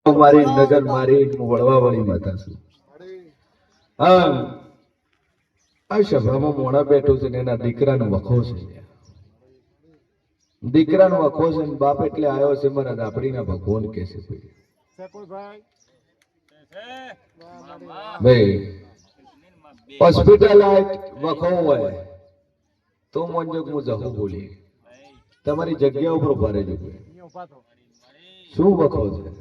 મારી નજર મારી વળવા વાળી માતા છું. હા, આ સભામાં મોણા બેઠો છે ને એના દીકરાનો વખો છે. દીકરાનો વખો છે ને બાપ એટલે આવ્યો છે મારા દાપડીના ભગવાન કે છે ભાઈ હોસ્પિટલ વખો હોય તો મોંજો હું જહું બોલી તમારી જગ્યા ઉપર ઉભા રહેજો. શું વખો છે?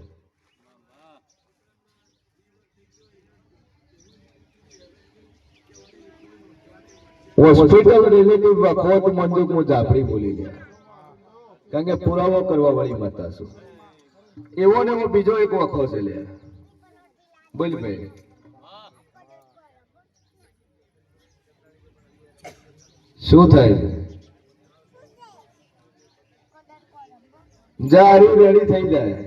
હોસ્પિટલ રિલેટિવ વખો મંજુક હું જાફરી બોલી ગયા કારણ કે પુરાવો કરવા વાળી માતા છું. એવો ને એવો બીજો એક વખો છે લે બોલ ભાઈ. શું થાય છે? જારું રેડી થઈ જાય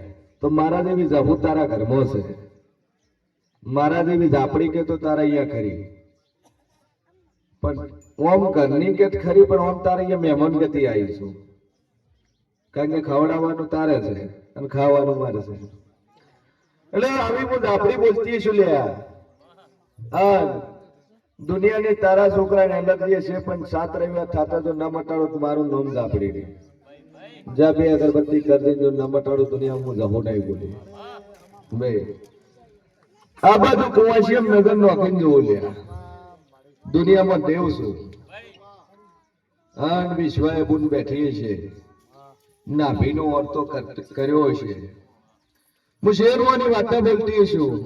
તો મારા જેવી જાફુ તારા ઘરમાં છે. મારા જેવી ઝાપડી કે તો તારા અહીંયા ખરી પણ ઓમ ઘરની કે ખરી પણ ઓમ તારે અહીંયા મહેમાન ગતિ આવી છું કારણ કે ખવડાવવાનું તારે છે અને ખાવાનું મારે છે. એટલે આવી હું ઝાપડી બોલતી છું લ્યા. હા, દુનિયાની તારા છોકરાને એલર્જી છે પણ 7 રવિવાર થતા તો ના મટાડો તો મારું નામ ઝાપડી નહીં. જા બે અગરબત્તી કરી દેજો ના મટાડો દુનિયા હું જહો નહીં બોલી ભાઈ. આ બાજુ કુવાશિયમ નગર નોખીને જોવું લ્યા. દુનિયામાં દેવ છું. આન વિશ્વાએ બુન બેઠી છે નાભીનો ઓરતો કર્યો છે. હું શેરવાની વાતા બોલતી છું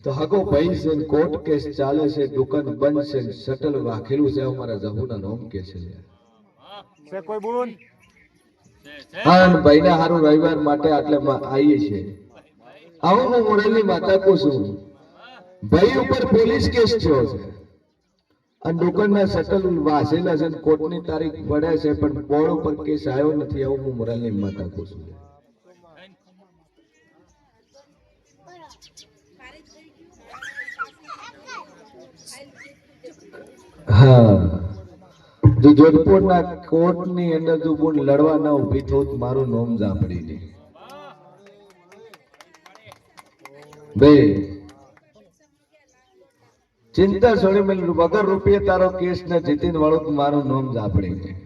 તો હકો ભાઈ છે કોર્ટ કેસ ચાલે છે દુકાન બંધ છે શટલ રાખેલું છે અમારા જહુના નામ કે છે કોઈ બોલ. હા, ભાઈના હારું રવિવાર માટે આટલે આવીએ છે. આવું હું મોરલની માતા કો છું. ભાઈ ઉપર પોલીસ કેસ થયો છે અને દુકાનના શટલ વાસેલા છે કોર્ટની તારીખ પડે છે પણ બોર્ડ ઉપર કેસ આવ્યો નથી. આવું હું મોરલની માતા કો છું. હા, જો જોધપુરના કોર્ટની અંદર જો બોલ લડવા ના ઉભી થો મારું નામ ઝાપડી નહીં ભાઈ. ચિંતા છોડી મેં વગર રૂપિયા તારો કેસ ને જીતીને વાળું મારું નામ ઝાપડી નહીં.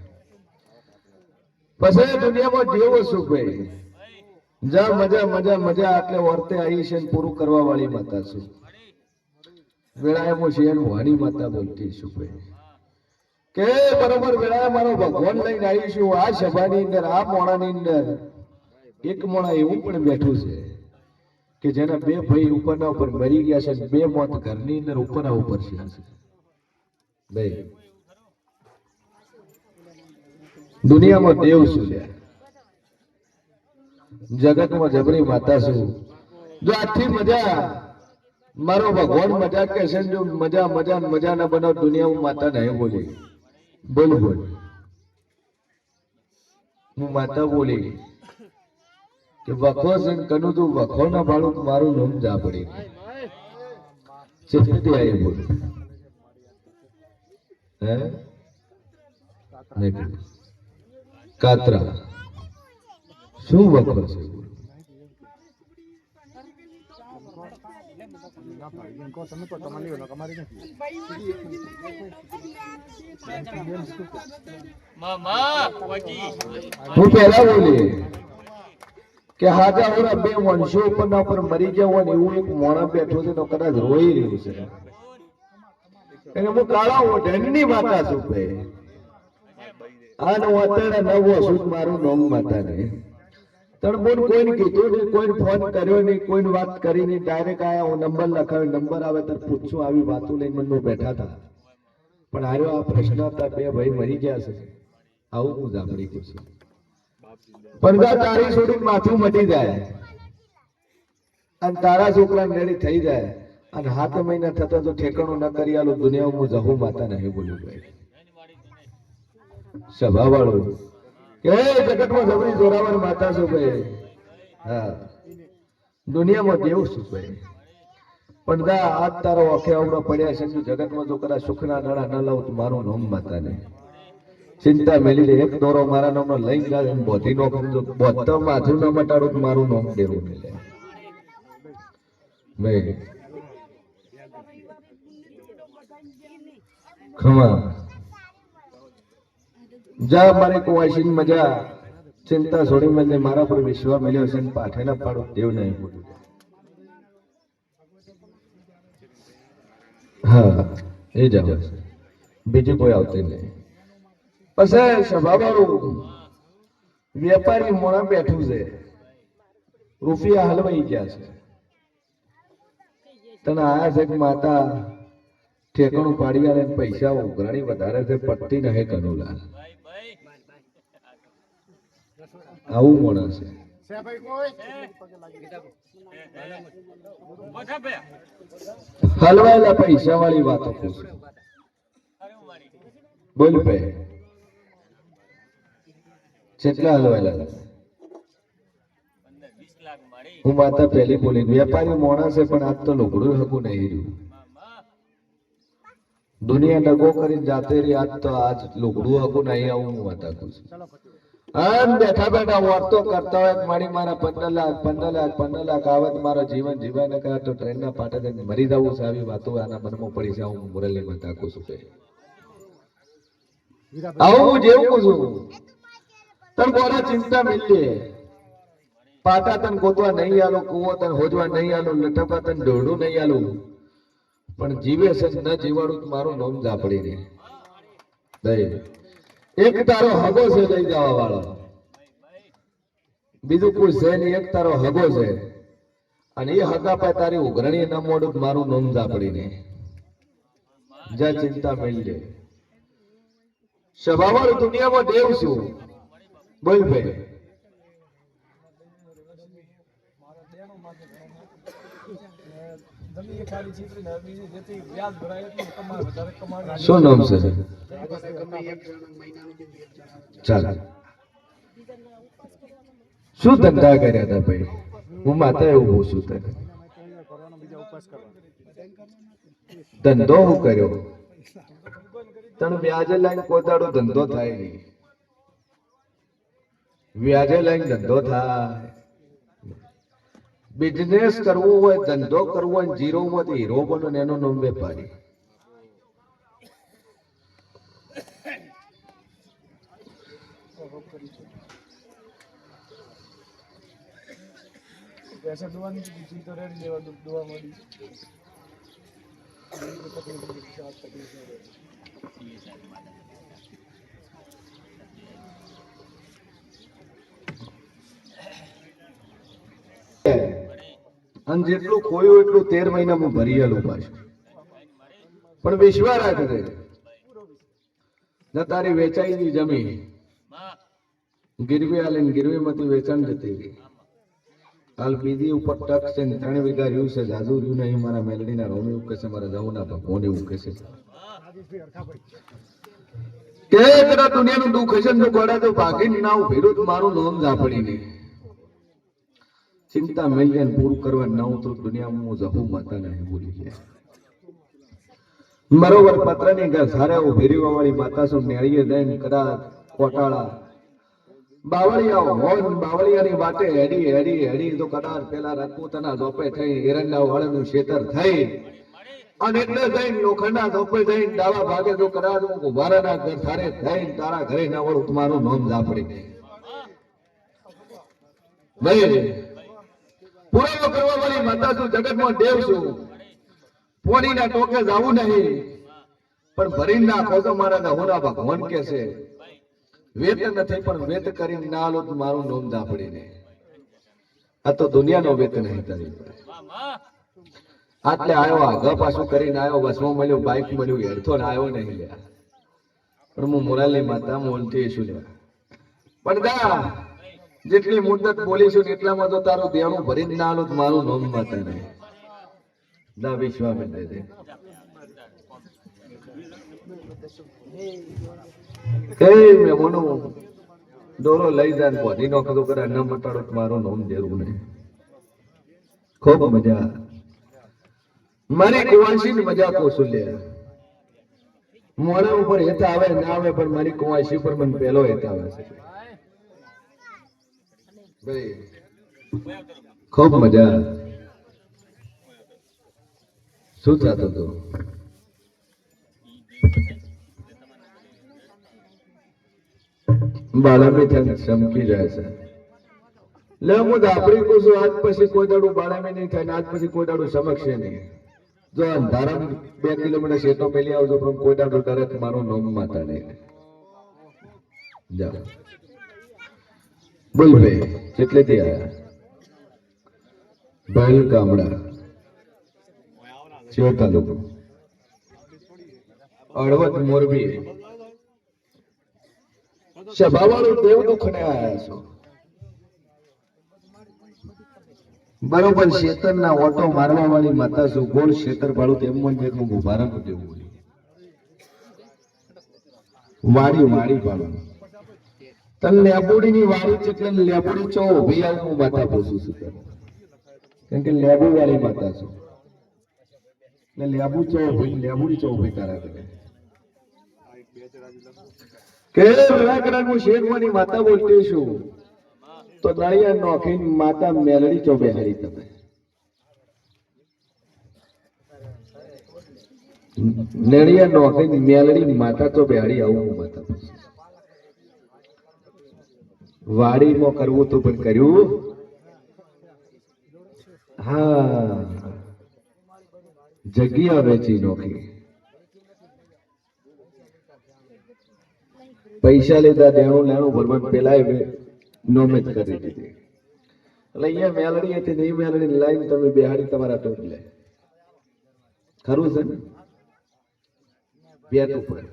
પછી દુનિયામાં જેવો સુખ ભાઈ જા મજા મજા મજા આટલે વર્તે આવી છે પૂરું કરવા વાળી માતા છું. વેળાએ હું શિયાળ વાણી માતા બોલતી છું ભાઈ કે બરોબર વેળાએ મારો ભગવાન લઈને આવીશું. આ સભાની અંદર આ મોણાની અંદર એક મોણા એવું પણ બેઠું છે કે જેના 2 ભાઈ ઉપરના ઉપર મરી ગયા છે 2 મોત ઘરની અંદર ઉપરના ઉપર છે ભાઈ. દુનિયામાં દેવ શું છે જગતમાં જબરી માતા છું. જો આથી મજા મારો ભગવાન મજા કે છે જો મજા મજા મજા ના બનાવ દુનિયામાં માતા નહીં બોલી બોલ બોલ. હું માતા બોલી કે વખો છે કનું તું વખો ના ભાડું મારું નામ ઝાપડી ચિત્તી આવી બોલ. હે કાતરા શું વખો છે? હું પહેલા બોલી કે હાજા ઓરા 2 વંશો ઉપરના ઉપર મરી ગયા હોય ને એવું એક મોણા બેઠો છે તો કદાચ રોઈ રહ્યું છે. હું કાળા ઓઢણની માતા છું ભાઈ. આને વાતડા 9 વર્ષ મારું નામ માતા ને તણબોન કોઈને કીધું નહીં કોઈને ફોન કર્યો નહીં કોઈને વાત કરી નહીં. ડાયરેક્ટ આયા હું નંબર લખાવ્યો નંબર આવે તો પૂછશું આવી વાતો લઈને મને બેઠા હતા પણ આર્યો આ પ્રશ્ન હતા 2 ભાઈ મરી ગયા છે આવું હું ઝાપડી કહું છું. પણ તારી છોડીને માથું મટી જાય અને તારા છોકરા રેડી થઈ જાય અને 7 મહિના થતા તો ઠેકાણું ન કરી આલું દુનિયામાં હું જહું માતા નહીં બોલ્યું ભાઈ. સભા વાળું કે જગતમાં જબરી જોરાવર માતા છું ભાઈ. હા, દુનિયામાં દેવ છું ભાઈ પણ દા આજ તારો આખે આવડા પડ્યા છે જગતમાં જો કદાચ સુખના નાણા ન લાવ તો મારું નામ માતા નહીં. ચિંતા મેલી દે એક દોરો મારા નામનો લઈ જાય બોધી નો સમજો બોધતો માથું ન મટાડું તો મારું નામ દેવું નહીં લે ભાઈ ખમા જા મારે કુવાશી મજા ચિંતા છોડી મને મારા પર વિશ્વાસ મળ્યો છે ને પાઠે ના પાડું દેવ નહીં બોલું હા એ જ આવે છે બીજું કોઈ આવતી નહીં પછી સભાવાળું વેપારી મોણા બેઠું છે રૂપિયા હલવાઈ ગયા છે તને આયા છે કે માતા ઠેકાણું પાડી આલે પૈસા ઉઘરાણી વધારે છે પટ્ટી નહીં કનુલા આવું મોણા છે હલવાયેલા પૈસા વાળી વાતો પૂછે બોલ પે કેટલા હલવાયેલા હું માતા પહેલી બોલી વેપારી મોણા છે પણ આજ તો લુગડું હકું નહીં રહ્યું દુનિયા ડગો કરીને જાતે રહી આજ તો આજ લુગડું હકું નહીં આવું હું માતા કહું છું આમ બેઠા બેઠા વાતો કરતા હોય મારી મારા 15 લાખ આવત મારો જીવન જીવાય ને કરે તો ટ્રેન ના પાટે જઈને મરી જવું છે આવી વાતો આના મનમાં પડી છે હું મુરલી માતા કહું છું આવું હું જેવું કહું છું તન બોરા ચિંતા મિલી પાટા તન ગોતવા નહીં આલો કુવો તન હોજવા નહીં આલો લટકા તન દોડું નહીં આલો પણ જીવે છે ન જીવાડું મારું નામ ઝાપડી ને દઈ એક તારો હગો છે લઈ જવા વાળો બીજું કોઈ છે નહીં એક તારો હગો છે અને એ હગા પાસે તારી ઉઘરણી ન મોડું મારું નામ ઝાપડી ને જા ચિંતા મેળ લે સભાવાળું દુનિયામાં દેવ છું બોલ ભાઈ શું નામ છે ચાલ શું ધંધા કર્યા હતા ભાઈ હું માતા એવું પૂછું તને ધંધો હું કર્યો તને વ્યાજે લાઈન કોતાડો ધંધો થાય નહીં વ્યાજે લાઈન ધંધો થાય બિઝનેસ કરવો હોય ધંધો કરવો હોય જીરો માંથી હીરો બનો એનો નામ વેપારી पैसा दुआ नहीं की तो रेडी लेवा दुआ मળી અને જેટલું ખોયું એટલું 13 મહિનામાં ભરી આલું પાછું પણ વિશ્વાસ રાખે ન તારી વેચાઈની જમીન ગીરવી આલીને ગીરવીમાંથી વેચાણ જતી રહી હાલ બીજી ઉપર ટક છે ને 3 વીઘા રહ્યું છે જાજુ રહ્યું નહીં મારા મેલડીના રોમી ઉકે છે મારા જવુના ભગવાન એવું કે છે કે કદા દુનિયાનું દુઃખ હશે ને ગોડા તો ભાગીને ના ઉભેરું તો મારું નામ ઝાપડી નહીં ચિંતા મેલને પૂરું કરવા ના ઉતરું દુનિયામાં હું જહું માતા નહીં બોલી ગયા બરોબર પત્રની ઘર સારે ઉભેરી વાળી માતા શું નેળીએ દઈને કદા કોટાળા બાવળિયાઓ હોન બાવળિયાની વાટે હેડી હેડી હેડી તો કદાચ પેલા રાજપૂતના ઝોપે થઈ એરંડા વાળાનું ખેતર થઈ અને એટલે જઈને લોખંડના ઝોપે જઈને ડાવા ભાગે તો કદાચ હું વારાના ઘર સારે થઈને તારા ઘરે ના વળું તમારું નામ ઝાપડી ભાઈ પુરાવો કરવા વાળી માતા છું જગતમાં દેવ છું પોણીના ટોકે જાવું નહીં પણ ભરી નાખો તો મારા નહોના ભગવાન કે છે વેત નથી પણ વેત કરીને ના આલો તો મારું નામ ઝાપડી ને આ તો દુનિયાનો વેત નહીં તારી આટલે આવ્યો આગળ પાછું કરીને આવ્યો બસમાં મળ્યો બાઇક મળ્યું હેડતો ને આવ્યો નહીં લ્યા પણ હું મોરાલી માતા મોલતી છું લ્યા પણ દા જેટલી મુદ્દત બોલીશું એટલામાં તો તારું દેણું ભરીને ના આલો તો મારું નામ માતા નહીં દા વિશ્વાસ દે દે મેં મોનો દોરો લઈ જાય બોધી નો કદો કરે ન મટાડો મારું નામ દેવું નહીં ખૂબ મજા મારી કુવાસી ની મજા કોસું લે મોડા ઉપર હેતા આવે ના આવે પણ મારી કુંવાસી ઉપર મને પહેલો હેતા આવે છે ભાઈ ખૂબ મજા શું થતું હતું બાળામી થઈને ચમકી જાય છે લે હું દાપડી કહું છું આજ પછી કોઈ દાડું બાળામી નહીં થાય ને આજ પછી કોઈ દાડું સમક્ષે નહીં જો અંધારા 2 કિલોમીટર શેતો પેલી આવજો પણ કોઈ દાડું તરત મારું નામ માતા નહીં જા બોલ ભાઈ કેટલેથી આયા ભાઈ ગામડા ચેવ તાલુકો હળવદ મોરબી સભાવાળું દેવ દુખને આયા છો બરોબર શેતરના ઓટો મારવા વાળી માતા છું ગોળ શેતર ભાડું તેમ મને એક ઉભારણ દેવું હોય વાડી વાડી ભાડું તન લેબુડીની વાડી છે એટલે લેબુડી ચો ઉભી આવું હું માતા પૂછું છું કેમ કે લેબુ વાળી માતા છું એટલે લેબુ ચો ઉભી લેબુડી ચો ઉભી તારા કરે કે વેકરણ હું શેરવાની માતા બોલતી છું તો નળિયા નોખીને માતા મેલડી ચો બેહાડી તમે નળિયા નોખીને મેલડી માતા તો બેહાડી આવું હું માતા વાડીમાં કરવું તો પણ કર્યું હા જગ્યા વેચી નોખી પૈસા લીધા દેણું લેણું ભરવાનું પેલા નોમેજ કરી દીધી એટલે અહીંયા મેલડી હતી ને એ મેલડી લાઈન તમે બેહાડી તમારા ટોપ લે ખરું છે ને પેટ ઉપર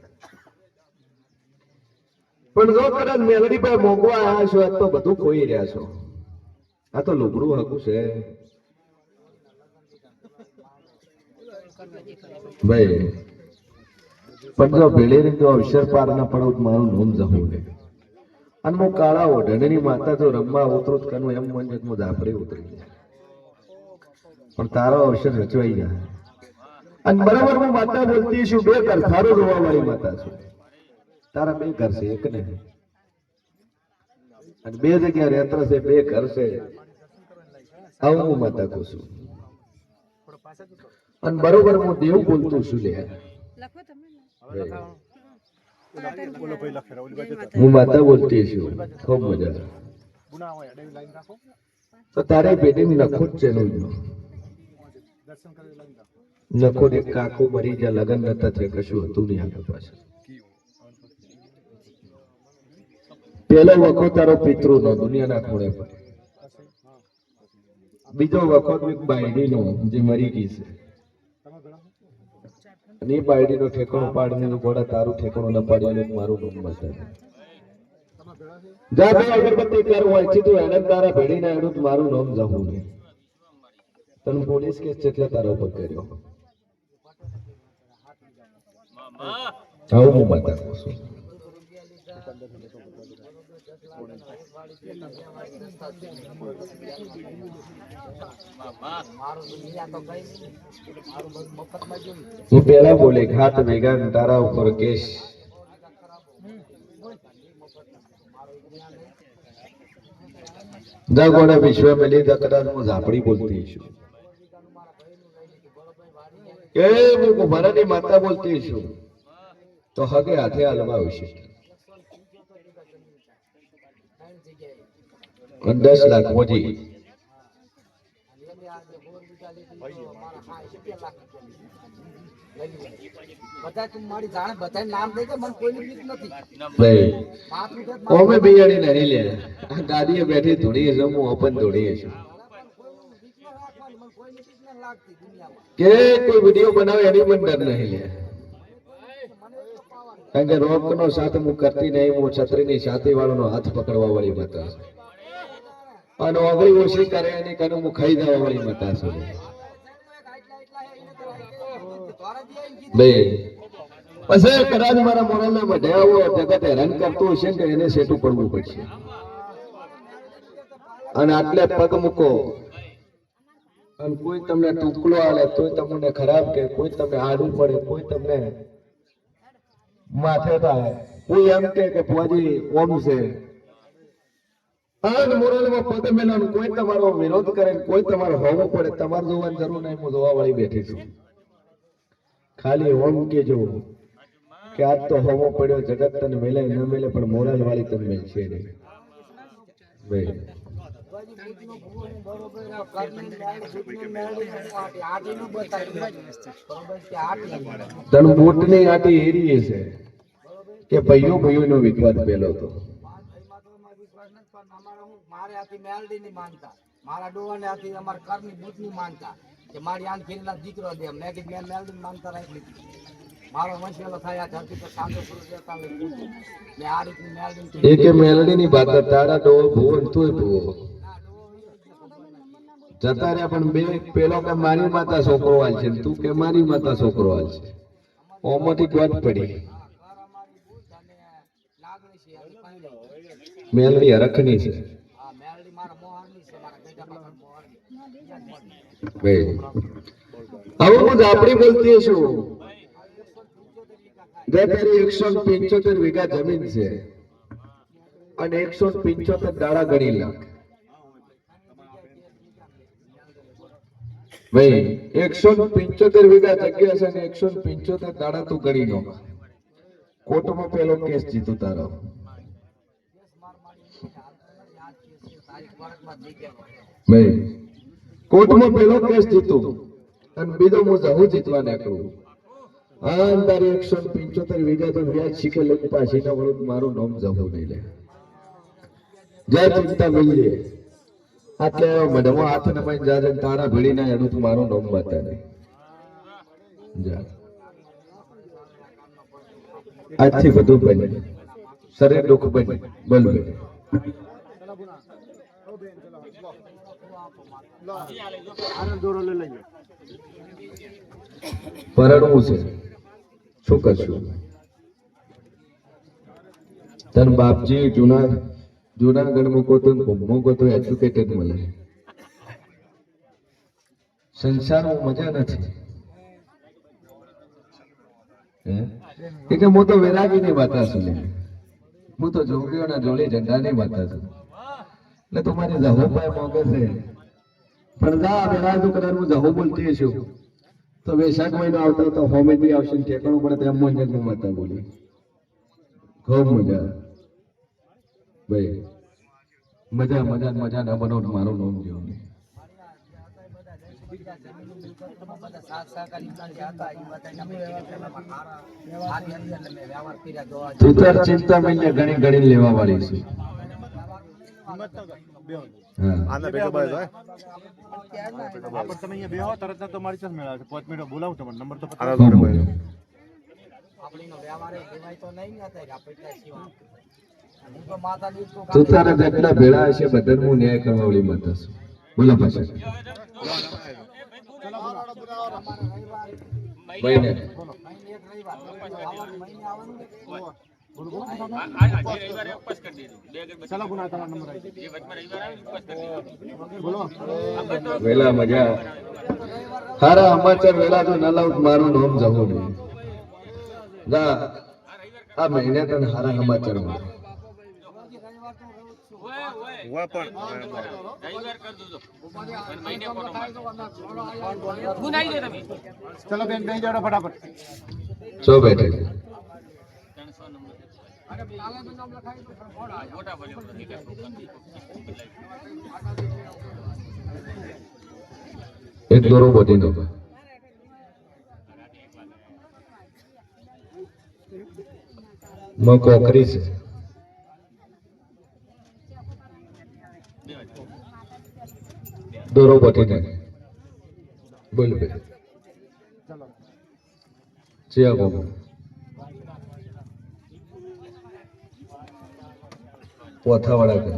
પણ જો કદાચ મેલડી પાસે મોંઘવા આવ્યા છો તો બધું ખોઈ રહ્યા છો આ તો લુગડું હકું છે ભાઈ પણ જો ભેળેરી જો અવસર પાર ના પડો મારું નોમ જવું ને અને હું કાળા ઓઢણીની માતા જો રમવા ઉતરું કનું એમ મન હું ઝાપડી ઉતરી જાય પણ તારો અવસર રચવાઈ જાય અને બરાબર હું માતા બોલતી છું 2 ઘર થારો જોવા વાળી માતા છું તારા 2 ઘર છે એક ને અને 2 જગ્યા રહેતા છે 2 ઘર છે આવું હું માતા કહું છું અને બરોબર હું દેવ બોલતું છું લે હું માતા બોલતી છું ખૂબ મજા તો તારે પેટી નખો જ છે નખો એક કાકો મરી ગયા લગન નતા થયા કશું હતું નહીં આગળ પાછળ પેલો વખો તારો પિતૃ નો દુનિયાના ખૂણે પર બીજો વખત એક બાયડી નો જે મરી ગઈ છે અને એ બાયડી નો ઠેકાણો પાડીને ઘોડા તારું ઠેકાણો ન પાડી મારું નામ બતાવે જા ભાઈ અગરબત્તી કરું વાંચી તું એને તારા ભેડીને એનું મારું નામ જવું ને તને પોલીસ કેસ એટલે તારા ઉપર કર્યો આવું હું માતા કહું છું હું પેલા બોલે હાથ ભેગા તારા ઉપર કેસ જાગોડા વિશ્વ મેલી કદાચ હું ઝાપડી બોલતી છું કે હું કુંભારાની માતા બોલતી છું તો હગે હાથે હાલવા આવશે 10 લાખ મોજી ઓમે બિયાડી નહીં લે ગાડીએ બેઠી ધોડીએ છું હું ઓપન ધોડીએ છું કે કોઈ વિડીયો બનાવે એની પણ ડર નહીં લે કારણ કે રોક નો સાથ હું કરતી નહીં હું છત્રીની છાતી વાળાનો હાથ પકડવા વાળી માતા અને ઓગળી ઓછી કરે એની કને હું ખાઈ જવા વાળી માતા છું બે પછી કદાચ મારા મોરલના મઢે આવો જગત હેરાન કરતું હશે ને એને સેટું પડવું પડશે અને આટલે પગ મૂકો અને કોઈ તમને ટુકડો આલે તોય તમને ખરાબ કે કોઈ તમને આડું પડે કોઈ તમને માથે થાય કોઈ એમ કે ફુવાજી ઓમ છે આન મોરલમાં પદ મેલાનું કોઈ તમારો વિરોધ કરે ને કોઈ તમારો હોવું પડે તમારે જોવાની જરૂર નહીં હું જોવા વાળી બેઠી છું ખાલી ઓમ કેજો કે આજ તો હોવો પડ્યો જગત તને મેલે ન મેલે પણ મોરલ વાળી તને મેલશે નહીં ભાઈ તન બૂટની આટી હેરી છે કે ભાઈઓ ભાઈઓનો વિવાદ પેલો હતો મારે આથી મેલડી ની માનતા મારા ડોવાને આથી અમાર ઘરની બૂટ ની માનતા કે મારી આન ખેરીના દીકરો દે મેં કીધું મેં મેલડી માનતા રાખી લીધી મારો વંશેલો થાય આ ધરતી પર સાંજો પુરુષ દેતા મેં આ રીતની મેલડી એકે મેલડી ની વાત તારા ડો ભૂવો ને તોય ભૂવો જતા રહ્યા પણ બે પેલો કે મારી માતા છોકરો હાલ છે તું કે મારી માતા છોકરો હાલ છે ઓમાંથી ગોટ પડી મેલડી હરખની છે હવે હું આપણી બોલતી છું જે તારી 175 વીઘા જમીન છે અને 175 દાડા ગણી લાખ ભાઈ 175 વીઘા જગ્યા છે ને 175 દાડા તું ગણી નો કોર્ટમાં પેલો કેસ જીતો તારો ભાઈ કોર્ટમાં પેલો કેસ જીતો અને બીજો હું જહું જીતવા નીકળું અંદારે 175 વીઘા તો વ્યાજ શીખે લઈ પાછી ના વળું મારું નામ જવું નહીં લે જય ચિંતા મિલીએ આટલે મઢમાં હાથ નમાઈ જાજે તારા ભીડી ના એનું તું મારું નામ બતા નહીં જા આજથી બધું બને શરીર દુઃખ બને બલ બને પરણવું છે શું કરશું તન બાપજી જુનાગઢ મૂકો તો મૂકો તો એજ્યુકેટેડ મળે સંસારમાં મજા નથી કે હું તો વૈરાગી ની વાતા છું હું તો જોગીઓના જોડે ઝંડા ની વાતા છું એટલે તો મારી જહો ભાઈ મોગે છે પણ જા વૈરાગી કરાર હું જહો બોલતી છું તો વૈશાખ મહિનો આવતો તો હોમેથી આવશે ઠેકાણું પડે તેમ હું વાતા બોલી ખૂબ મજા ભાઈ મજા મજા મજા ના બનો મારું નામ જેવું નહીં તું તાર ચિંતા મહિને ઘણી ઘણી લેવા વાળી છે આના ભેગો બસ હોય આપણ તમે અહીંયા બેહો તરત જ તમારી સાથે મેળાશે 5 મિનિટ બોલાવું તમને નંબર તો પતા આપણીનો વ્યવહાર દેવાય તો નહીં ને થાય આપણે સિવાય હું તો માતા દીક તો તું તારા જેટલા ભેળા હશે બધાને હું ન્યાય કરવા વાળી માતા છું બોલો પાછા મહિને વેલા મજા હારા સમાચાર વેલા તો ના લાવ મારું નામ જવું નહીં જા આ મહિને તને હારા સમાચાર મળે ચલો બેન બે જોડો ફટાફટ ચો બેઠે એક દોરો બોધી દો કોકરી છે દોરો બોધી નાખે બોલ બે ચિયા ગો પોથાવાળા કરે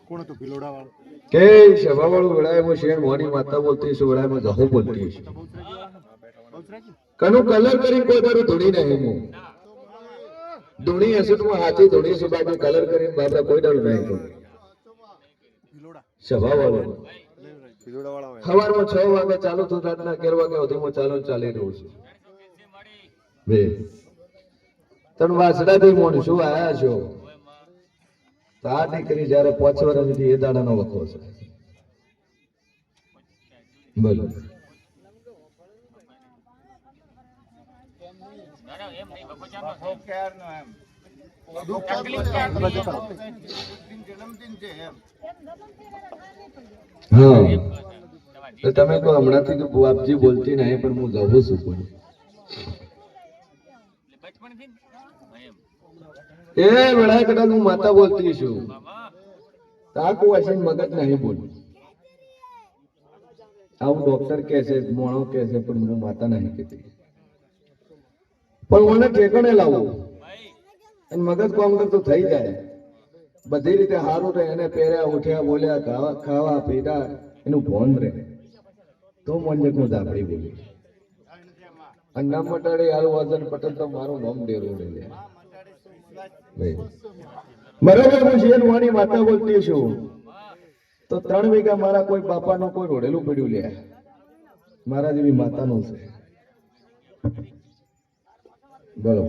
કોણ હતું ભિલોડા વાળો કે સભા વાળું વેળાએમાં શેર મોની માતા બોલતી છે વેળાએમાં જહો બોલતી છે કનું કલર કરી કોઈ દાડો ધોડી નહીં હું ધોણી હશે તો હાથી ધોણી છે બાજુ કલર કરીને બાબા કોઈ દાડો નહીં કરું સભા વાળો ભિલોડા વાળા સવારમાં 6 વાગે ચાલુ થતું રાતના 11 વાગ્યા સુધી હું ચાલી રહ્યું છું બે તમે વાસડાથી મોણસો આયા છો તો આ દીકરી જયારે 5 વર્ષથી એ દાડાનો વખો છે બોલો હા તો તમે કહો હમણાંથી તો બાપજી બોલતી નહીં પણ હું જવું છું પણ એ વડાય કદાચ હું માતા બોલતી છું તાકુ હશે મગજ નહીં બોલું આવું ડોક્ટર કહે છે મોણો કહે છે પણ હું માતા નહીં કહેતી પણ મને ઠેકાણે લાવવું અને મગજ કામ કરતું થઈ જાય બધી રીતે સારું રહે એને પહેર્યા ઉઠ્યા બોલ્યા ખાવા પીધા એનું ભોન રહે તો મંજક નું ધાપડી બોલી અને નામ મટાડે હાલ વજન પટેલ તો મારું નામ ડેરું લે બરાબર હું શેર વાણી માતા બોલતી છું તો 3 વીઘા મારા કોઈ બાપાનું કોઈ રોડેલું પડ્યું લે મારા જેવી માતાનું છે બોલો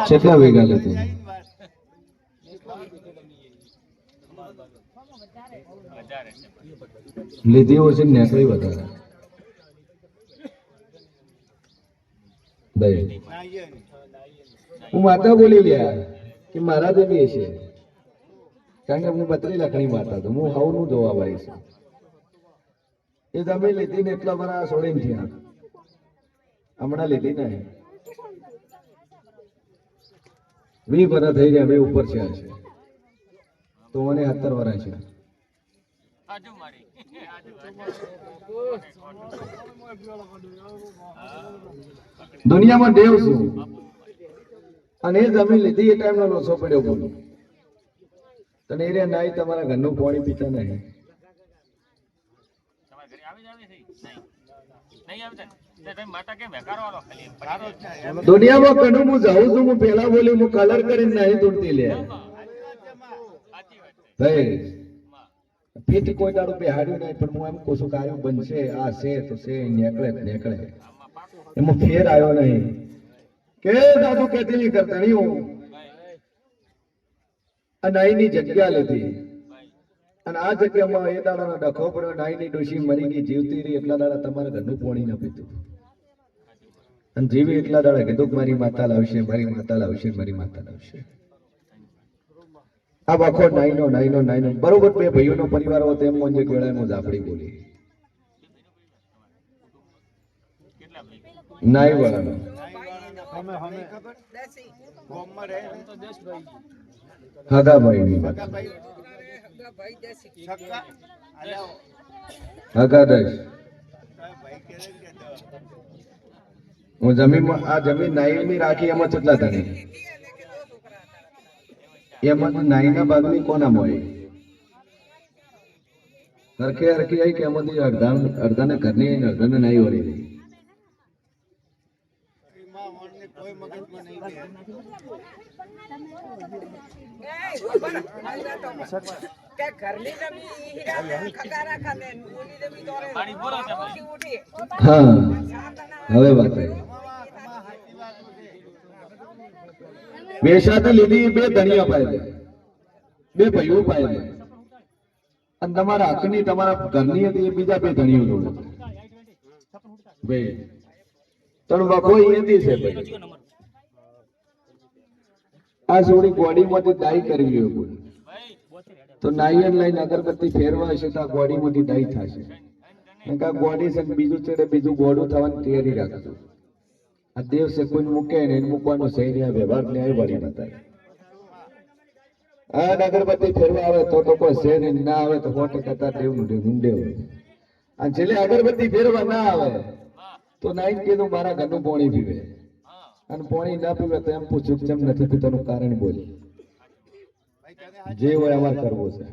કેટલા વીઘા લેતી લીધી હોય છે નેકળી વધારે હું માતા બોલી લ્યા કે મારા દેવી છે કારણ કે હું 32 લાખની માતા તો હું હાવ નું જોવા વાળી છું એ તમે લીધી ને એટલા મારા છોડીને થયા હમણાં લીધી નહીં 20 વર્ષ થઈ ગયા 2 ઉપર છે તો મને 17 વર્ષ છે દુનિયામાં દેવ છું અને એ જમીન લીધી એ ટાઈમનો લોસો પડ્યો બોલો તને એ નાઈ તમારા ઘરનું પાણી પીતા નહીં દુનિયામાં કનું હું જાઉં છું હું પેલા બોલી હું કલર કરીને નહીં દોડતી લે ફીટ કોઈ દાડો બેહાડ્યું નહીં પણ હું એમ કહું છું કે આવ્યું બનશે આ છે તો છે નીકળે એમાં ફેર આવ્યો નહીં કે દાદુ કેતી નહીં કરતા નહીં હું આ નાઈની જગ્યા લીધી અને આ જગ્યામાં એ દાડાનો ડખો પડ્યો નાઈની ડોશી મરી ગઈ જીવતી રહી એટલા દાડા તમારા ઘરનું પાણી ન પીતું અને જીવી એટલા દાડા કીધું મારી માતા લાવશે આ આખો નાઈનો બરોબર 2 ભાઈઓનો પરિવાર હતો એમ મોંજે વેળામાં ઝાપડી બોલી નાઈ વાળાનો હગાભાઈ ની વાત હગાદશ હું જમીનમાં આ જમીન નાઈની રાખી એમાં કેટલા ધણી એમાં નાઈના ભાગની કોના મળે હરખે આવી કે એમાંથી અડધાને ઘરની અડધાને નાઈ વળી રહી હા હવે વાત વેશાથી લીધી 2 ધણીઓ પાય દે 2 ભાઈઓ પાય દે અને તમારા હકની તમારા ઘરની હતી એ બીજા 2 ધણીઓ જોડે ભાઈ તણ વખો એથી છે ભાઈ આ સોડી બોડીમાંથી ડાઈ કરવી હોય કોઈ તો નાઈયન લઈને અગરબત્તી ફેરવા હશે તો આ બોડીમાંથી ડાઈ થશે નકા બોડી છે બીજું ચડે બીજું ગોડું થવાની તૈયારી રાખજો આ દેવ છે કોઈ મૂકે ને મૂકવાનું સહી વ્યવહાર ન્યાય વાળી બતાવે આ અગરબત્તી ફેરવા આવે તો કોઈ છે ને ના આવે તો 100% દેવનું ઊંડે હોય અને છેલ્લે અગરબત્તી ફેરવા ના આવે તો નાઈન કીધું મારા ઘરનું પાણી પીવે અને પાણી ના પીવે તો એમ પૂછું કેમ નથી પીતાનું કારણ બોલ જે હોય અમારે કરવું છે.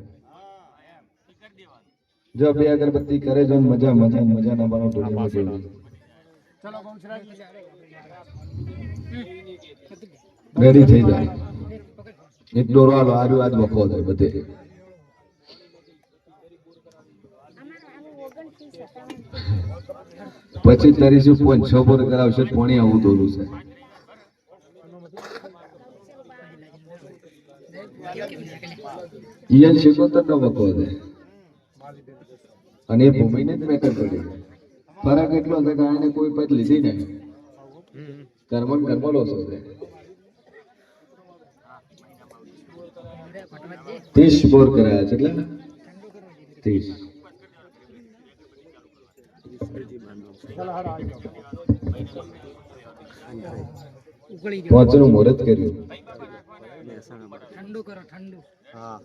જો બે અગરબત્તી કરે જો ને મજા મજા મજા ના બનો દુનિયામાં જેવી ચલો બહુચરાજ રેડી થઈ જાય. એક દોરો આલો આર્યું આજ વખો થાય બધે. પછી તરીશું 500 પર કરાવશે પાણી આવું દોરું છે. ઈયન 76 નો વખો છે અને એ ભૂમિને જ મેટર પડી. ફરક એટલો છે કે આને કોઈ પદ લીધી નહીં. કર્મ લોસો છે. 30 બોર કરાયા છે એટલે 30. પાંચનું મુહૂર્ત કર્યું.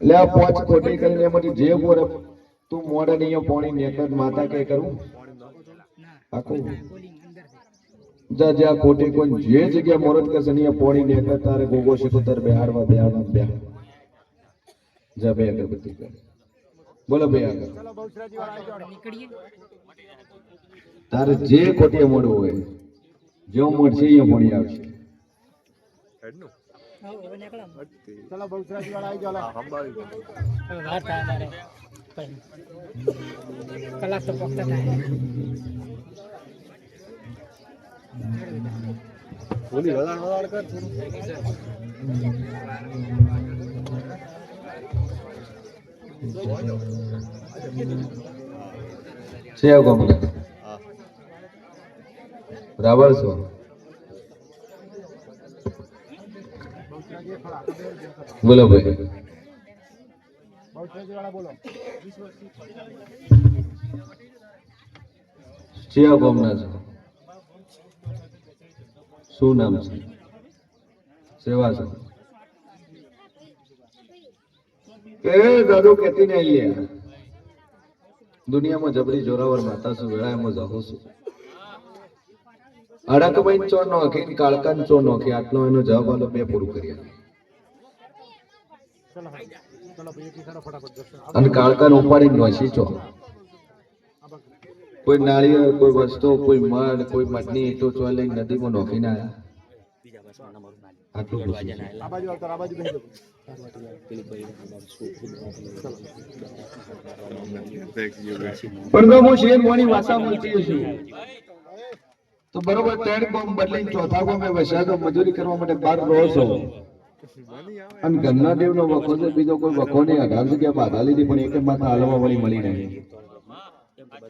એટલે આ 5 ખોટી કરીને એમાંથી જે બોર તું મોડે નહીં પાણી નેકર માતા કે કરું આખું જ્યાં ખોટી કોઈ જે જગ્યા મુહૂર્ત કરશે નહીં પાણી નેકર તારે ગોગો શિકોતર બેહાડવા બે જા બે અગરબત્તી કર. બોલો બે આગળ. ચલો બહુચરાજી વાળા આવી જાઓ તારે જે ખોટી મોડું હોય જો મળશે એ પાણી આવશે. ચલો બહુચરાજી વાળા આવી જાઓ કલાક તો પકતા થાય બોલી વળાણ કર છે ગમે બરાબર છો. બોલો ભાઈ. બહુચરાજી વાળા બોલો છે ગમના છો. શું નામ છે? સેવા છે કે દાદુ કહેતી ને અહીંયા દુનિયામાં જબરી જોરાવર માતા છું વેળામાં જાઉં છું. અડકભાઈ ચો નોખી કાળકાન ચો નોખી આટલો એનો જવાબ આલો બે પૂરું કર્યા. અને કાળકાન ઉપાડીને નોશી ચો કોઈ નાળિયેર કોઈ વસ્તુ કોઈ મડ કોઈ મટની ઈટો ચો લઈને નદીમાં નોખીને આવ્યા. આટલું પૂછ્યું છે. આ બાજુ આવતા આ બાજુ બેસી પણ જો હું શેર મોની વાસા મૂકી છું તો બરોબર 3 કોમ બદલીને ચોથા કોમે વસાદો મજૂરી કરવા માટે બહાર રહો છો અને ગન્ના દેવનો વખો છે બીજો કોઈ વખો નહીં. 18 જગ્યા બાધા લીધી પણ એક માથા હાલવા વાળી મળી નહીં.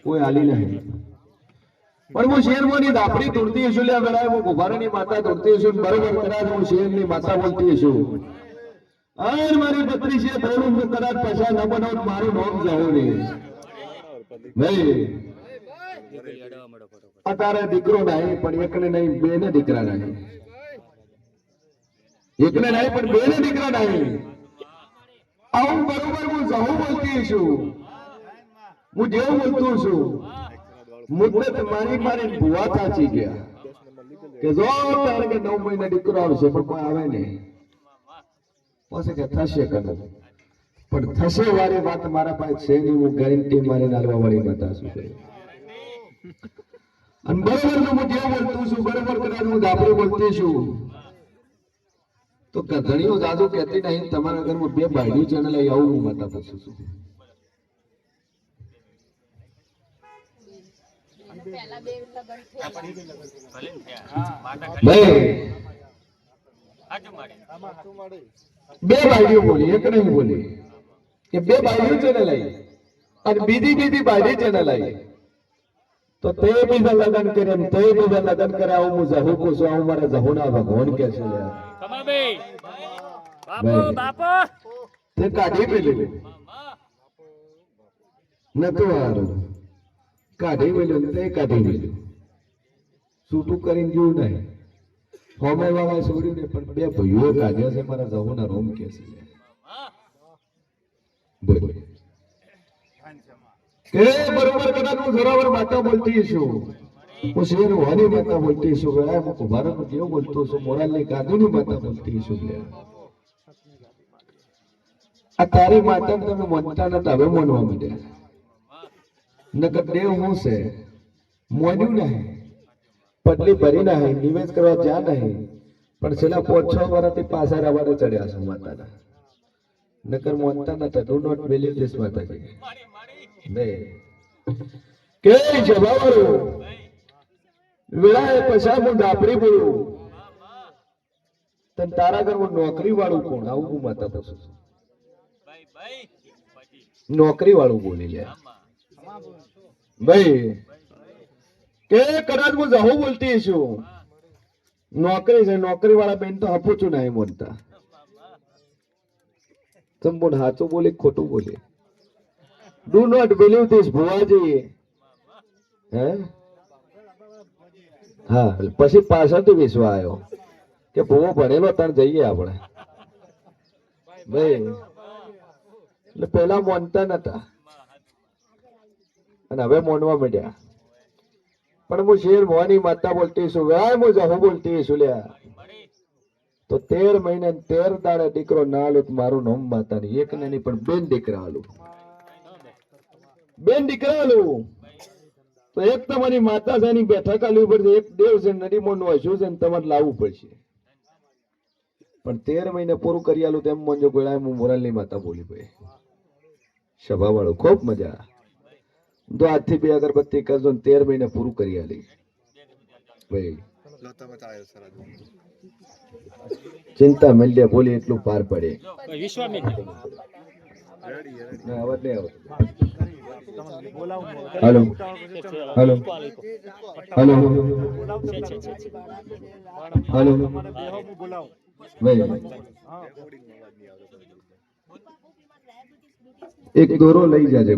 કોઈ હાલી નહીં. પણ હું શેરમોની દાપડી તોડતી છું લે વેળાએ હું ગુભારાની માતા તોડતી છું બરોબર કદાચ હું શેરની માતા બોલતી છું અને મારી પત્રી છે થોડું હું કદાચ પૈસા ન બનાવ મારું નામ જાવ નહીં. અત્યારે દીકરો નહીં પણ એકને નહીં બે ને દીકરા નહીં. એકને નહીં પણ બે ને દીકરા નહીં. આવું બરોબર હું જહું બોલતી છું. હું જેવું બોલતું છું મુદ્દત મારી ભુવા સાચી ગયા કે જો તારે કે 9 મહિના દીકરો આવશે પણ કોઈ આવે નહીં. પછી કે થશે કદાચ પણ થશે વાળી વાત મારા પાસે છે નહીં. હું ગેરંટી મારી નાલવા વાળી બતા છું. અને બરોબર હું જેવું બોલતું છું બરોબર કદાચ હું દાપડી બોલતી છું તો ઘણીઓ દાદુ કહેતી નહીં તમારા ઘરમાં 2 બાયડી ચેનલ આવું હું માતા પૂછું છું. બે બાયડીઓ બોલી એક નહીં બોલી કે 2 બાયડીઓ ચેનલ આવી અને બીજી બાયડી ચેનલ આવી તો તે બીજા લગ્ન કરે ને તે બીજા લગ્ન કરે આવું હું જહુ કહું છું. આવું મારા જહુના ભગવાન કે છે તે કાઢી પેલું નતું હારું કાઢી મેલ્યું તે કાઢી મેલ્યું છૂટું કરીને ગયું નહીં. હોમે વાળા છોડ્યું ને પણ 2 ભાઈઓ કાઢ્યા છે મારા જહુના રોમ કે છે. બોલ કે બરોબર કદાચ હું જોરાવર માતા બોલતી છું. હું શેર વાની માતા બોલતી છું. વેળાએ હું કુંભારનો કેવું બોલતો છું. મોરાલની ગાદુની માતા બોલતી છું. આ તારી માતાને તમે મોનતા નતા, હવે મોનવા માંડ્યા. નકર દેવ હું છે મોન્યું નહીં, પટલી ભરી નહીં, નિવેદ કરવા જ્યાં નહીં, પણ છેલ્લા 5-6 વર્ષથી પાછા રવાડે ચડ્યા છો માતાના. નકર મોનતા નતા. ડુ નોટ બિલીવ ધીસ માતાજી. નહીં કે જવાવાળું વેળાએ પછા હું ડાપરી બોલું તને તારા ઘરમાં નોકરી વાળું કોણ? આવું હું માતા પૂછું છું. નોકરી વાળું બોલી લે ભાઈ. કે કદાચ હું જહું બોલતી છું, નોકરી છે, નોકરી વાળા બેન તો હપુચું નહીં બોલતા. તમે બોલ સાચું બોલી ખોટું બોલી? ડુ નોટ બિલીવ ધીસ ભુવાજી. હે હા, પછી પાછળથી વિશ્વા આવ્યો કે ભૂવો ભણેલો તાણ જઈએ આપણે ભાઈ. એટલે પેલા મોનતા નતા અને હવે મોનવા માંડ્યા. પણ હું શેર મોની માતા બોલતી છું, વેળાએ હું જહું બોલતી છું લ્યા. તો 13 મહિને 13 દાડે દીકરો ના આલું તો મારું નામ માતા નહીં. એક ને નહીં પણ 2 દીકરા આલું, 2 દીકરા આલું. તો એક તમારી માતા છે એની બેઠક આલવી પડશે, એક દેવ છે નદી મોન વાંચ્યું છે તમારે લાવવું પડશે. પણ 13 મહિને પૂરું કરી આલું તેમ મોંજો ગોળાએ હું મોરાલની માતા બોલી ભાઈ. સભા વાળું ખૂબ મજા. તો આજથી 2 અગરબત્તી કરજો ને 13 મહિને પૂરું કરી આલી ભાઈ. ચિંતા મલ્ય બોલી એટલું પાર પડે. અવાજ નહીં આવતો. हेलो हेलो हेलो हेलो भाई एक दोरो લઈ જાજે.